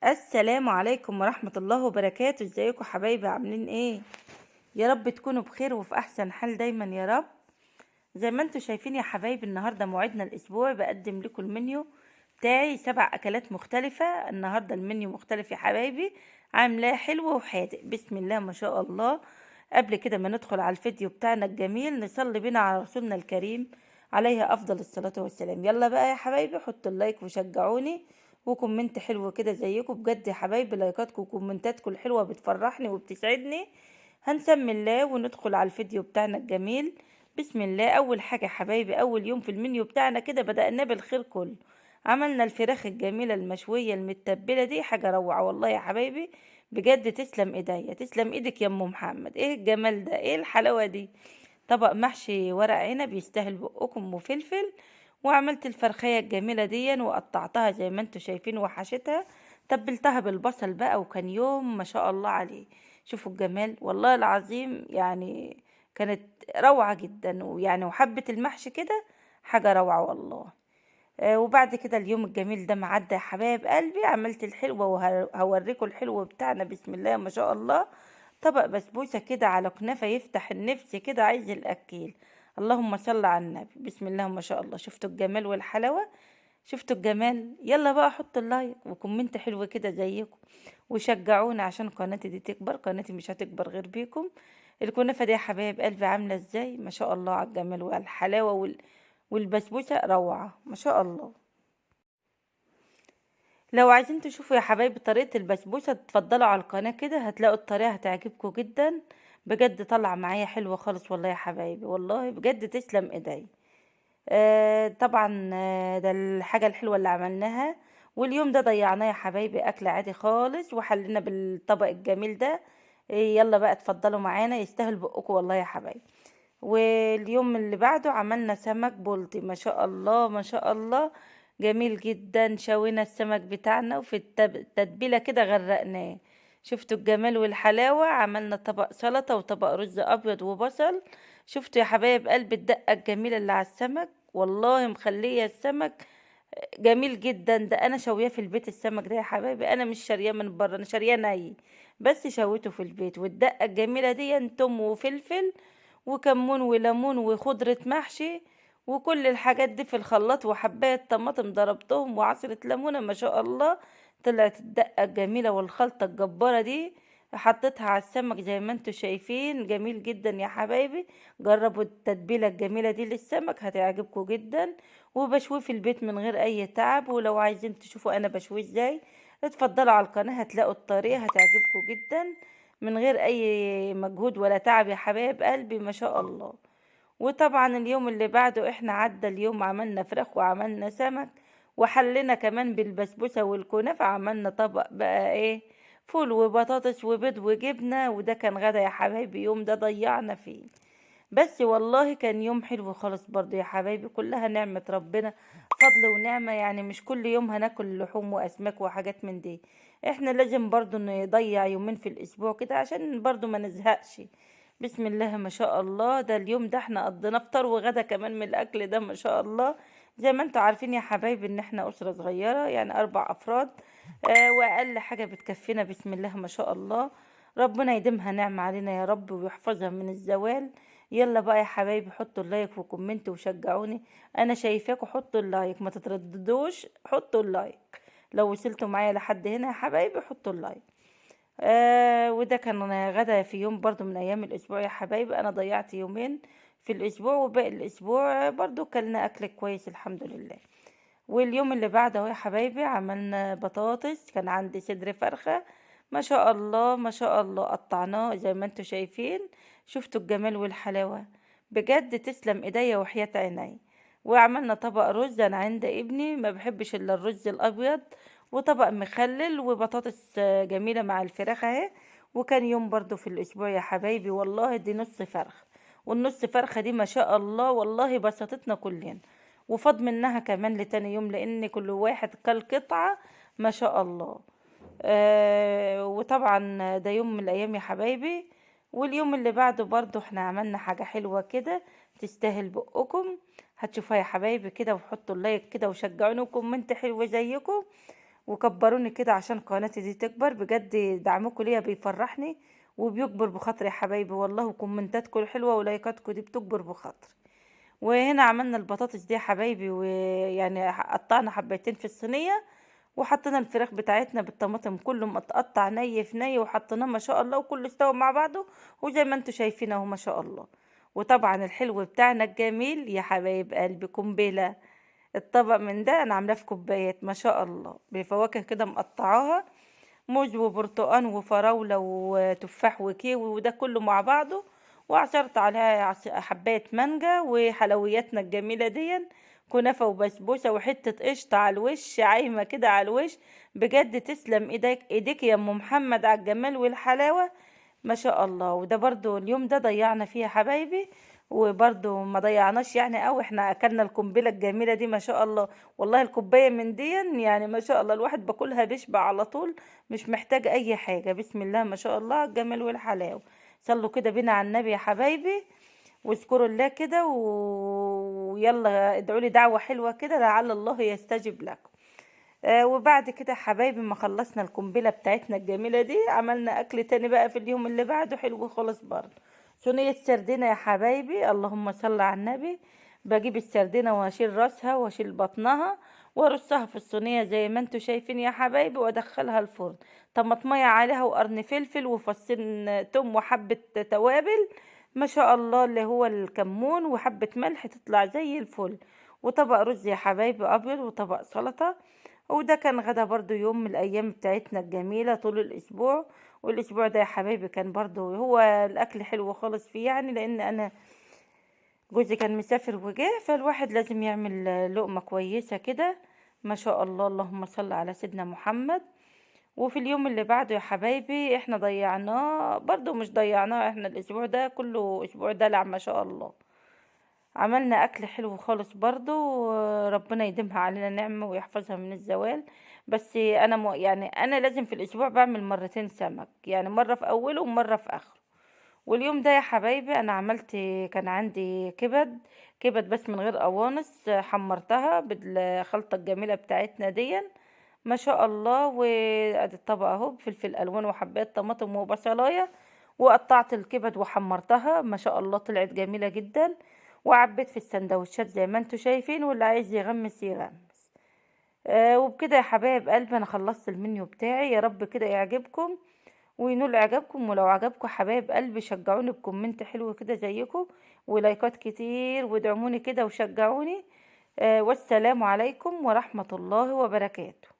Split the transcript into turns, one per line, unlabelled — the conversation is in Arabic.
السلام عليكم ورحمة الله وبركاته. ازيكم حبايبي؟ عاملين ايه؟ يا رب تكونوا بخير وفي احسن حال دايما يا رب. زي ما انتوا شايفين يا حبايبي، النهاردة موعدنا الاسبوعي، بقدم لكم المنيو بتاعي 7 اكلات مختلفة. النهاردة المنيو مختلف يا حبايبي، عاملاه حلو وحادق، بسم الله ما شاء الله. قبل كده ما ندخل على الفيديو بتاعنا الجميل، نصلي بينا على رسولنا الكريم عليه افضل الصلاة والسلام. يلا بقى يا حبايبي، حطوا اللايك وشجعوني وكومنت حلو كده زيكم، بجد يا حبايبي لايكاتكم وكومنتاتكم الحلوة بتفرحني وبتسعدني. هنسمي الله وندخل على الفيديو بتاعنا الجميل. بسم الله. اول حاجة يا حبايبي، اول يوم في المنيو بتاعنا كده بدأناه بالخير كله. عملنا الفراخ الجميلة المشوية المتبلة دي، حاجة روعة والله يا حبايبي. بجد تسلم ايديا، تسلم ايدك يا ام محمد، ايه الجمال ده، ايه الحلاوة دي. طبق محشي ورق عنب يستاهل بقكم وفلفل. وعملت الفرخية الجميلة دي وقطعتها زي ما انتوا شايفين وحشتها. تبلتها بالبصل بقى، وكان يوم ما شاء الله عليه. شوفوا الجمال والله العظيم يعني. كانت روعة جدا، ويعني وحبة المحشي كده حاجة روعة والله. وبعد كده اليوم الجميل ده معدى يا حبايب قلبي، عملت الحلوة وهوريكم الحلو بتاعنا، بسم الله ما شاء الله. طبق بسبوسة كده على كنافة يفتح النفس كده، عايز الأكيل. اللهم صل على النبي، بسم الله ما شاء الله. شفتوا الجمال والحلاوة؟ شفتوا الجمال؟ يلا بقى حطوا اللايك وكومنت حلو كده زيكم، وشجعونا عشان قناتي دي تكبر. قناتي مش هتكبر غير بيكم. الكنافة دي يا حبايب قلبي عاملة ازاي؟ ما شاء الله على الجمال والحلاوة والبسبوسة روعة ما شاء الله. لو عايزين تشوفوا يا حبايبي طريقة البسبوسة، تفضلوا على القناة كده، هتلاقوا الطريقة هتعجبكم جدا. بجد طلع معايا حلوة خالص والله يا حبايبي، والله بجد تسلم ايدي. طبعا ده الحاجة الحلوة اللي عملناها. واليوم ده ضيعناه يا حبايبي أكل عادي خالص، وحلينا بالطبق الجميل ده. يلا بقى اتفضلوا معانا، يستاهل بقكم والله يا حبايبي. واليوم اللي بعده عملنا سمك بلطي، ما شاء الله ما شاء الله، جميل جدا. شوينا السمك بتاعنا وفي التتبيلة كده غرقناه. شفتوا الجمال والحلاوة؟ عملنا طبق سلطة وطبق رز أبيض وبصل. شفتوا يا حبايب قلب الدقة الجميلة اللي على السمك؟ والله مخلية السمك جميل جدا. ده انا شويه في البيت السمك ده يا حبايبي، انا مش شارياه من بره، انا شارياه ني، بس شويته في البيت. والدقه الجميله دي توم وفلفل وكمون وليمون وخضره محشي وكل الحاجات دي في الخلاط، وحبايه طماطم ضربتهم وعصره ليمونه، ما شاء الله. طلعت الدقه الجميله والخلطه الجباره دي، حطيتها على السمك زي ما انتوا شايفين، جميل جدا يا حبايبي. جربوا التتبيله الجميله دي للسمك، هتعجبكم جدا. وبشويه في البيت من غير اي تعب. ولو عايزين تشوفوا انا بشويه ازاي، اتفضلوا على القناة، هتلاقوا الطريقة هتعجبكم جدا، من غير اي مجهود ولا تعب يا حبايب قلبي ما شاء الله. وطبعا اليوم اللي بعده احنا عدى اليوم، عملنا فراخ وعملنا سمك، وحلينا كمان بالبسبوسة والكنافة. عملنا طبق بقى ايه، فول وبطاطس وبيض وجبنة، وده كان غدا يا حبايبي، يوم ده ضيعنا فيه. بس والله كان يوم حلو خالص برضو يا حبايبي، كلها نعمة ربنا، فضل ونعمة يعني. مش كل يوم هناكل لحوم وأسماك وحاجات من دي. احنا لازم برضو نضيع يومين في الأسبوع كده عشان برضو ما نزهقش. بسم الله ما شاء الله. ده اليوم ده احنا قضينا فطار وغدا كمان من الأكل ده ما شاء الله. زي ما انتوا عارفين يا حبايبي ان احنا أسرة صغيرة، يعني 4 أفراد. وأقل حاجة بتكفينا بسم الله ما شاء الله. ربنا يديمها نعمة علينا يا رب ويحفظها من الزوال. يلا بقى يا حبايبي، حطوا اللايك وكومنت وشجعوني. انا شايفاكوا، حطوا اللايك ما تترددوش، حطوا اللايك. لو وصلتوا معايا لحد هنا يا حبايبي حطوا اللايك. وده كان غدا في يوم برضو من ايام الاسبوع يا حبايبي. انا ضيعت يومين في الاسبوع، وباقي الاسبوع برضو كلنا اكل كويس الحمد لله. واليوم اللي بعده اهو يا حبايبي عملنا بطاطس، كان عندي صدر فرخة، ما شاء الله ما شاء الله، قطعناه زي ما انتوا شايفين. شفتوا الجمال والحلاوة؟ بجد تسلم ايديا وحياة عيني. وعملنا طبق رز، انا عند ابني ما بحبش الا الرز الابيض. وطبق مخلل وبطاطس جميلة مع الفراخ اهي. وكان يوم برضو في الاسبوع يا حبايبي، والله دي نص فرخ، والنص فرخة دي ما شاء الله والله بسطتنا كلنا. وفاض منها كمان لتاني يوم، لان كل واحد كل قطعة ما شاء الله. وطبعا ده يوم من الايام يا حبايبي. واليوم اللي بعده برضو احنا عملنا حاجة حلوة كده تستاهل بقكم. هتشوفوها يا حبايبي كده، وحطوا اللايك كده وشجعوني وكومنت حلو زيكم. وكبروني كده عشان قناتي دي تكبر. بجد دعمكم ليا بيفرحني وبيكبر بخاطري يا حبايبي والله، وكومنتاتكم الحلوة ولايكاتكم دي بتكبر بخاطري. وهنا عملنا البطاطس دي يا حبايبي، ويعني قطعنا حبايتين في الصينية، وحطينا الفراخ بتاعتنا بالطماطم كله متقطع ني في ني، وحطيناه ما شاء الله وكله استوى مع بعضه، وزي ما انتوا شايفين اهو ما شاء الله. وطبعا الحلو بتاعنا الجميل يا حبايب قلبي قنبلة. الطبق من ده انا عاملاه في كوبايات ما شاء الله بفواكه كده مقطعاها، موز وبرتقان وفراولة وتفاح وكيوي وده كله مع بعضه، وعصرت عليها حباية مانجا وحلوياتنا الجميلة دي، كنافة وبسبوسة وحتة قشطة على الوش عايمة كده على الوش. بجد تسلم ايديك يا ام محمد على الجمال والحلاوة ما شاء الله. وده برضو اليوم ده ضيعنا فيه يا حبايبي، وبرضو ما ضيعناش يعني قوي، احنا اكلنا القنبله الجميله دي ما شاء الله. والله الكوبايه من دي يعني ما شاء الله الواحد باكلها بيشبع على طول، مش محتاج اي حاجه. بسم الله ما شاء الله على الجمال والحلاوه. صلوا كده بينا على النبي يا حبايبي، واذكروا الله كده ويلا ادعوا لي دعوه حلوه كده لعل الله يستجب لكم. وبعد كده يا حبايبي ما خلصنا القنبله بتاعتنا الجميله دي، عملنا اكل تاني بقى في اليوم اللي بعده حلو خالص برضه. صينيه سردينه يا حبايبي، اللهم صل على النبي. بجيب السردينه واشيل راسها واشيل بطنها وارصها في الصينيه زي ما انتوا شايفين يا حبايبي، وادخلها الفرن. طماطميه عليها وقرن فلفل وفصين توم وحبه توابل ما شاء الله اللي هو الكمون وحبه ملح، تطلع زي الفل. وطبق رز يا حبايبي ابيض وطبق سلطه. وده كان غدا برضو يوم من الايام بتاعتنا الجميله طول الاسبوع. والاسبوع ده يا حبايبي كان برضو هو الاكل حلو خالص فيه، يعني لان انا جوزي كان مسافر وجه، فالواحد لازم يعمل لقمه كويسه كده ما شاء الله. اللهم صل على سيدنا محمد. وفي اليوم اللي بعده يا حبايبي احنا ضيعناه برضو، مش ضيعناه، احنا الاسبوع ده كله اسبوع دلع ما شاء الله. عملنا اكل حلو خالص برضو، ربنا يديمها علينا نعمة ويحفظها من الزوال. بس انا يعني انا لازم في الاسبوع بعمل مرتين سمك، يعني مرة في اوله ومرة في اخره. واليوم ده يا حبايبي انا عملت، كان عندي كبد بس من غير قوانص، حمرتها بالخلطة الجميلة بتاعتنا دي ما شاء الله. وادي الطبق اهو، فلفل الوان وحبات طماطم وبصلايه، وقطعت الكبد وحمرتها ما شاء الله طلعت جميله جدا. وعبيت في السندوتشات زي ما انتوا شايفين، واللي عايز يغمس يغمس. وبكده يا حبايب قلبي انا خلصت المنيو بتاعي، يا رب كده يعجبكم وينول اعجابكم. ولو عجبكم حبايب قلبي شجعوني بكومنت حلو كده زيكم ولايكات كتير، وادعموني كده وشجعوني. والسلام عليكم ورحمه الله وبركاته.